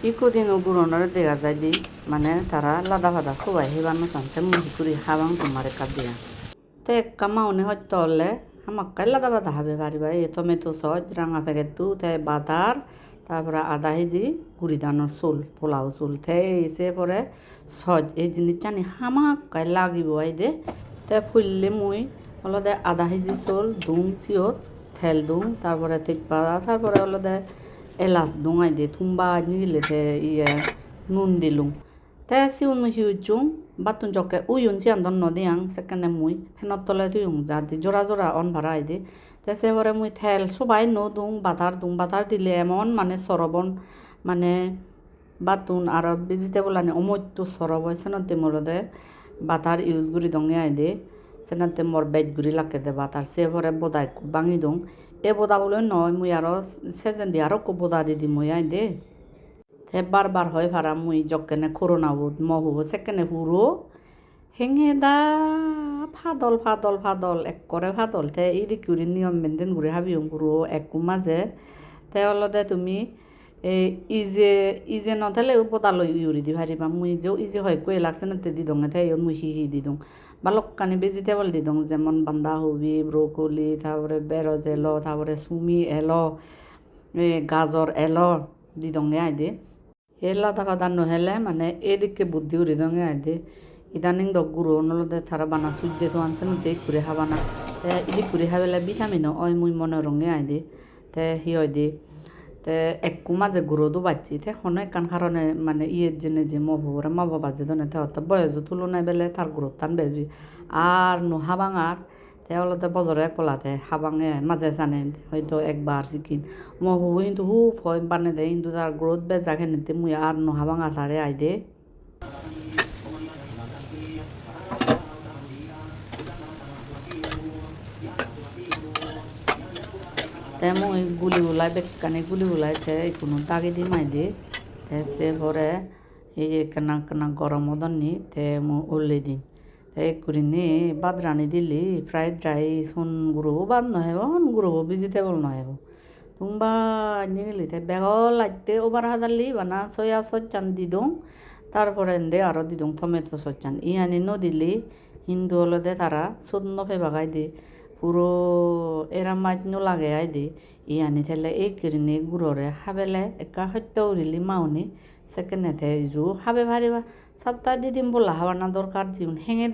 ইকুদিন গুরনের দেখা যায় দি মানে তারা লাদা ফাদা সবাই হেবানো চান্সে মুহি করে হাবাং তোমার একা দিয়া তে একা মাউনি হয়তো হলে আমাক্কাই লাদা বাদা হাবে পারিবা এই টমেটো সস রাঙা প্যাকেট দু তে বাদার তারপরে আধা কেজি গুড়ি দানোর চুল পোলাও চুল তে এসে পরে সজ এই জিনিস জানি হামাক্কাই লাগিব আই দে তে ফুললে মুই হলদে আধা কেজি চুল দুং চিয়ত থেল দুং তারপরে তেজপাতা তারপরে হলদে এলাচ দুঙাই দে থুম্বা নিগিলেতে ইয়ে নুন দিলুম তে সিউন মুই হিউজুং বাতুন জকে উইউন চিয়ান দন নদিয়াং সেখানে মুই ফেনত তলে দিউং যা দি জোড়া জোড়া অন ভাড়াই দে তে সেপরে মুই থেল সবাই ন দুং বাতার দিলে এমন মানে সরবন মানে বাতুন আর ভেজিটেবল আনি অমৈত্য সরব হয় সেনতে মোরদে বাতার ইউজ করি দঙে আই দে সেনাতে মোর বেজ গুড়ি লাগে দে বাতার সেপরে বদাই বাঙি দং এ বোদা বলে নয় মুই আরো সেজেন দি আরো বোদা দিদি মুই আই দে তে বারবার হয় ভাড়া মুই জকেনে করোনা বুধ মহু সেকেনে হুরো হেঙে দা ফাদল এক করে ফাদল তে ইদি কুড়ি নিয়ম মেনটেন ঘুরে হাবিও হুরো একু মাঝে তে অলদে তুমি এই ইজে নথালে বোদা লই ইউরি দি ভারিবা মুই যে ইজে হয় কয়ে লাগছে না তে দি দঙে তে মুই হি দি দং বালক্কানি ভেজিটেবল দি দং যেমন বান্ধাকপি ব্রোকলি তারপরে বেরজ এলো তারপরে সুমি এলো গাজর এলো দি দঙে আই দে এলা টাকা দান নহলে মানে এদিকে বুদ্ধি উড়ি দঙে আই দে ইদানিং দ গুরু নলদে থারা বানা সুইদে তো আনছে না তে ঘুরে হাবানা তে ইদি ঘুরে হাবেলা ভিটামিন ওই মুই মনে রঙে আই দে তে হি হয় দে তে একু মাঝে গুঁড়ো দো বাচ্ছি তে হনে কান কারণে মানে ইয়ের জেনে যে মহবরে মা বাবা যে দনে তে হতো বয়স তুলনায় বেলে তার গুঁড়ো টান বেজি আর নো হাবাঙার তে হলতে বজরে পোলাতে হাবাঙে মাঝে জানে হয়তো একবার শিখিন মহু কিন্তু হুপ হয় বানে দে কিন্তু তার গ্রোথ বেজা খেনিতে মুই আর নো হাবাঙার তারে আই দে তে মুই গুলি উলাই বেকানি গুলি উলাইতে কোনো দাগি দি মাই দে তে সে ভরে এই যে কেনা গরম মদননি তে মু উল্লে দিম তে করিনি বাদরানি দিলি ফ্রাইড রাইস হন গুঁড়ো বাদ নহব হন গুঁড়ো ভেজিটেবল নহব তুমবা নিগলি তে বেগল লাগতে ওবার হাদালি বানা সয়া সচ্চান দি দং তারপরে দে আরো দি দং টমেটো সচ্চান ইয়ানি নদিলি হিন্দু হলদে তারা চোদ্দ ফে বাগাই দে পুরো এরা মাছ নো লাগে আই দে ইয়ানি থেলে এই কিরিনি গুড়রে হাবেলে একা সত্য উরিলি মাউনি সেকেন্ডে জু হাবে ভারিবা সপ্তাহ দিদিম বলা হাওয়ানা দরকার জীবন হেঙে